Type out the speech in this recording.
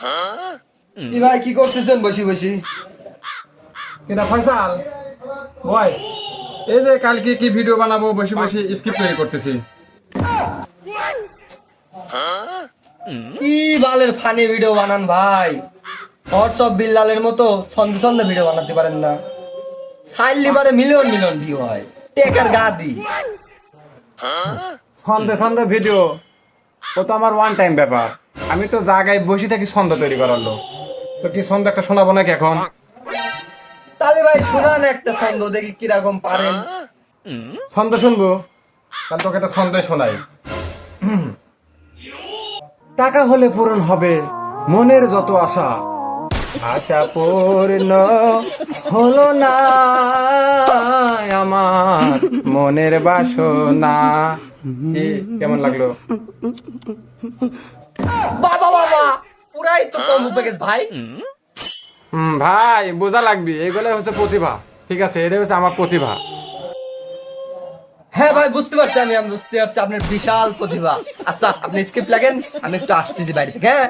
কি ভাই কি করতেছেন বসি বসি? কিন্তু ফয়সাল বয়, এই যে কালকে কি ভিডিও বানাবো বসে বসে স্ক্রিপ্ট তৈরি করতেছি। কি বালের ফানি ভিডিও বানান ভাই? হোয়াটসঅ্যাপ বিল্লালের মতো ছন্দে ছন্দে ভিডিও বানাতে পারেন না? সাইল লিবারে মিলিয়ন মিলিয়ন ভিউ হয়, টেকার গা দি। ছন্দে ছন্দে ভিডিও ও তো আমার ওয়ান টাইম ব্যাপার। আমি তো জায়গায় বসে থাকি ছন্দ তৈরি করার লোক। তো কি ছন্দ একটা শোনাবো নাকি এখন? তাহলে ভাই শোনান একটা ছন্দ, দেখি কিরকম পারেন। ছন্দ শুনবো? তাহলে তোকে একটা ছন্দই শোনাই। টাকা হলে পূরণ হবে মনের যত আশা, আশা পূর্ণ হলো না আমার মনের বাসনা। কি কেমন লাগলো? বাবা বাবা, পুরাই তো কম প্যাকেজ ভাই। ভাই বোঝা লাগবে, এগুলো হচ্ছে প্রতিভা। ঠিক আছে, এটা হচ্ছে আমার প্রতিভা। হ্যাঁ ভাই বুঝতে পারছি, আমি বুঝতে পারছি আপনার বিশাল প্রতিভা। আচ্ছা আপনি স্ক্রিপ্ট লাগেন, আমি একটু আসতেছি বাড়ি থেকে। হ্যাঁ